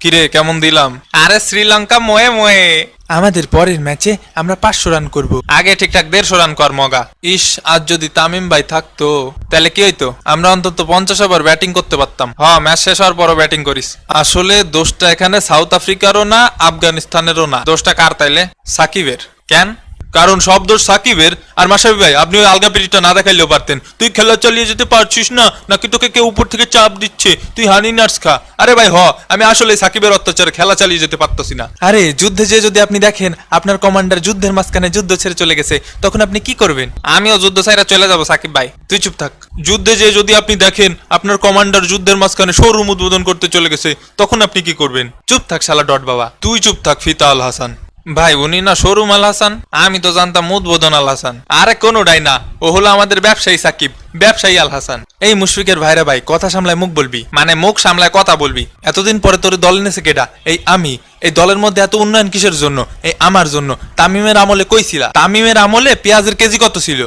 কিরে কেমন দিলাম? আরে শ্রীলঙ্কা মোয়ে মোয়ে। আমাদের পরের ম্যাচে আমরা 500 রান করব। আগে ঠিকঠাক 150 রান কর মগা। ইস, আজ যদি তামিম ভাই থাকতো তাহলে কি হইতো? আমরা অন্তত 50 ওভার ব্যাটিং করতে পারতাম। ম্যাচ শেষ হওয়ার পরও ব্যাটিং করিস। আসলে দোষটা এখানে সাউথ আফ্রিকারও না, আফগানিস্তানেরও না। দোষটা কার তাইলে? সাকিবের। কেন? কারণ সব দোষ সাকিবের। আর মাশরাফি ভাই, আপনি ওই আলগা পিরিয়ডটা না দেখাইলেও পারতেন। তুই খেলা চালিয়ে যেতে পারছিস না, নাকি তোকে কেউ উপর থেকে চাপ দিচ্ছে? তুই হানি নাটস খা। আরে ভাই আমি আসলে সাকিবের অত্যাচারে খেলা চালিয়ে যেতে পারতেছি না। আরে যুদ্ধে যে যদি আপনি দেখেন আপনার কমান্ডার যুদ্ধের মাঝখানে যুদ্ধ ছেড়ে চলে গেছে, তখন আপনি কি করবেন? আমিও যুদ্ধ ছাইরা চলে যাবো সাকিব ভাই। তুই চুপ থাক। যুদ্ধে যে যদি আপনি দেখেন আপনার কমান্ডার যুদ্ধের মাঝখানে শোরুম উদ্বোধন করতে চলে গেছে, তখন আপনি কি করবেন? চুপ থাক শালা ডট বাবা। তুই চুপ থাক ফিতা আল হাসান। ভাই উনি না শোরুম আল হাসান, আমি তো জানতাম উদ্বোধন আল হাসান। আরে কোনোটাই না, ও হলো আমাদের ব্যবসায়ী সাকিব, ব্যবসায়ী আল হাসান। এই মুশফিকের ভাইরা ভাই, কথা সামলায় মুখ বলবি। মানে মুখ সামলায় কথা বলবি। এতদিন পরে তোর দল নেছে কেডা? এই আমি। এই দলের মধ্যে এত উন্নয়ন কিসের জন্য? এই আমার জন্য। তামিমের আমলে কইছিলা? তামিমের আমলে পেঁয়াজের কেজি কত ছিল?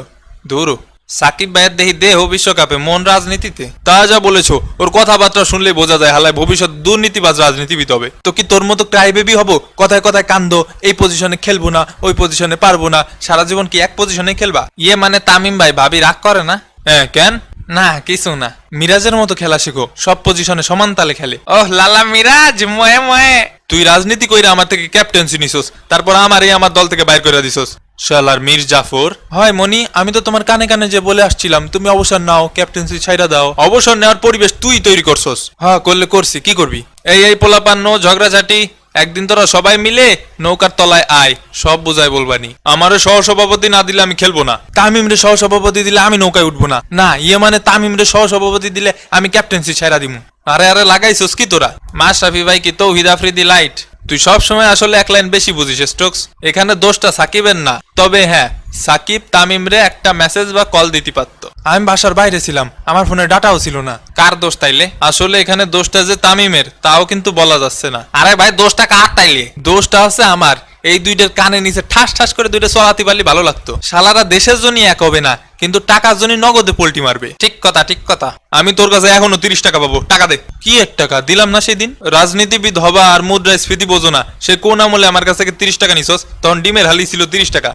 ধুরু, সাকিব ভাইয়ের দেহি দেহ বিশ্বকাপে, মন রাজনীতিতে। তা যা বলেছো, ওর কথাবার্তা শুনলে বোঝা যায় হালায় ভবিষ্যৎ দুর্নীতিবাজ রাজনীতিবিদ হবে। তো কি তোর মতো ক্রাই বেবি হবো? কথায় কথায় কান্দো, এই পজিশনে খেলবো না, ওই পজিশনে পারবো না, সারা জীবন কি এক পজিশনে খেলবা? ইয়ে মানে তামিম ভাই ভাবি রাগ করে না? হ্যাঁ কেন? না কিছু না, মিরাজের মতো খেলা শেখো, সব পজিশনে সমান তালে খেলে। ওহ লালা মিরাজ ময়ে ময়ে। তুই রাজনীতি কইরা আমার থেকে ক্যাপ্টেন্সি নিছস, তারপর আমার দল থেকে বাইর করে দিছস। শালার মীর জাফর। হয় মনি, আমি তো তোমার কানে কানে যে বলে আসছিলাম তুমি অবসর নাও, ক্যাপ্টেন্সি ছাইরা দাও। অবসর নেওয়ার পরিবেশ তুই তৈরি করছস। করলে করছি, কি করবি? এই পোলাপান্ন ঝগড়াঝাটি। একদিন তোরা সবাই মিলে নৌকার তলায় আয়, সব বুঝাই বলবানি। আমারও সহসভাপতি না দিলে আমি খেলবো না। তামিম রে সহসভাপতি দিলে আমি নৌকায় উঠবো না। না ইয়ে মানে তামিম রে সহসভাপতি দিলে আমি ক্যাপ্টেন্সি ছাইরা দিমু। আরে লাগাইছস কি তোরা? মাশরাফি ভাই কি তৌহিদ আফ্রিদি লাইট? তুই সব সময় আসলে এক লাইন বেশি বুঝিস স্টোকস। এখানে দোষটা সাকিবের না, তবে হ্যাঁ সাকিব তামিম রে একটা মেসেজ বা কল দিতে পারতো। আমি বাসার বাইরে ছিলাম, আমার ফোনে ডাটাও ছিল না। কার দোষ তাইলে? আসলে এখানে দোষটা যে তামিমের তাও কিন্তু বলা যাচ্ছে না। আরে ভাই দোষটা কার তাইলে? দোষটা হচ্ছে আমার। এই দুইটার কানে নিচে ঠাস ঠাস করে দুইটা চড়াতে পারলে ভালো লাগতো। শালারা দেশের জন্য এক হবে না, কিন্তু টাকার জন্য নগদে পোল্টি মারবে। ঠিক কথা ঠিক কথা। আমি তোর কাছে এখনো 30 টাকা পাবো, টাকা দে। কি 1 টাকা দিলাম না সেদিন? রাজনীতিবিদ হবা আর মুদ্রাস্ফীতি বোঝো না, সে কোন আমলে আমার কাছ থেকে 30 টাকা নিছস? তখন ডিমের হালি ছিল 30 টাকা।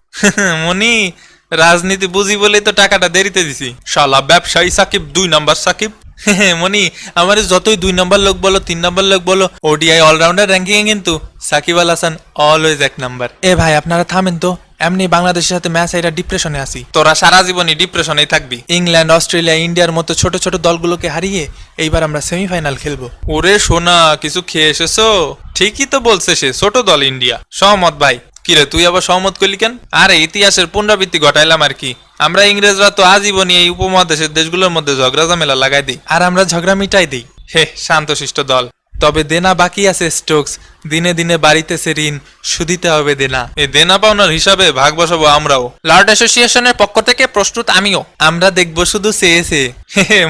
মনি, রাজনীতি বুঝি বলেই তো টাকাটা দেরিতে দিছি। শালা ব্যবসায়ী সাকিব, 2 নাম্বার সাকিব। মনি, আমার যতই 2 নাম্বার লোক বলো, 3 নাম্বার লোক বলো, ওডিআই অলরাউন্ডার র্যাঙ্কিং এ কিন্তু সাকিব আল হাসান অলওয়েজ 1 নাম্বার। এ ভাই আপনারা থামেন তো, এমনি বাংলাদেশের সাথে ম্যাচ এটা ডিপ্রেশনে আসি। তোরা সারা জীবনই ডিপ্রেশনেই থাকবি। ইংল্যান্ড, অস্ট্রেলিয়া, ইন্ডিয়ার মতো ছোট ছোট দলগুলোকে হারিয়ে এইবার আমরা সেমিফাইনাল খেলবো। ওরে সোনা, কিছু খেয়ে এসেছো? ঠিকই তো বলছে সে, ছোট দল ইন্ডিয়া। সহমত ভাই। কিরে তুই আবার সহমত করলি কেন? আরে ইতিহাসের পুনরাবৃত্তি ঘটাইলাম আর কি। আমরা ইংরেজরা তো আজীবনই এই উপমহাদেশের দেশগুলোর মধ্যে ঝগড়া ঝামেলা লাগাই দিই, আর আমরা ঝগড়া মিটাই দিই। হে শান্তশিষ্ট দল। তবে দেনা বাকি আছে স্টোকস, দিনে দিনে বাড়িতেছে ঋণ, শুধিতে হবে দেনা। এই দেনা পাওনার হিসাবে ভাগ বসাবো আমরাও। লর্ড অ্যাসোসিয়েশনের পক্ষ থেকে প্রস্তুত আমিও। আমরা দেখবো শুধু চেয়েছে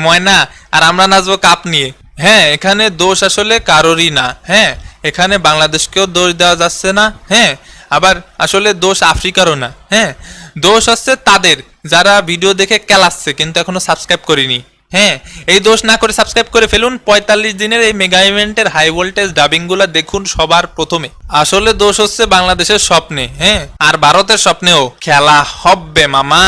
ময়না, আর আমরা নাচবো কাপ নিয়ে। হ্যাঁ, এখানে দোষ আসলে কারোরই না। হ্যাঁ, এখানে বাংলাদেশকেও দোষ দেওয়া যাচ্ছে না। হ্যাঁ, আবার আসলে দোষ আফ্রিকারও না। হ্যাঁ, দোষ হচ্ছে তাদের যারা ভিডিও দেখে কেলাচ্ছে কিন্তু এখনো সাবস্ক্রাইব করিনি। হ্যাঁ, এই দোষ না করে সাবস্ক্রাইব করে ফেলুন। 45 দিনের এই মেগা ইভেন্টের হাই ভোল্টেজ ডাবিং গুলা দেখুন সবার প্রথমে। আসলে দোষ হচ্ছে বাংলাদেশের স্বপ্নে, হ্যাঁ, আর ভারতের স্বপ্নেও। খেলা হবে মামা।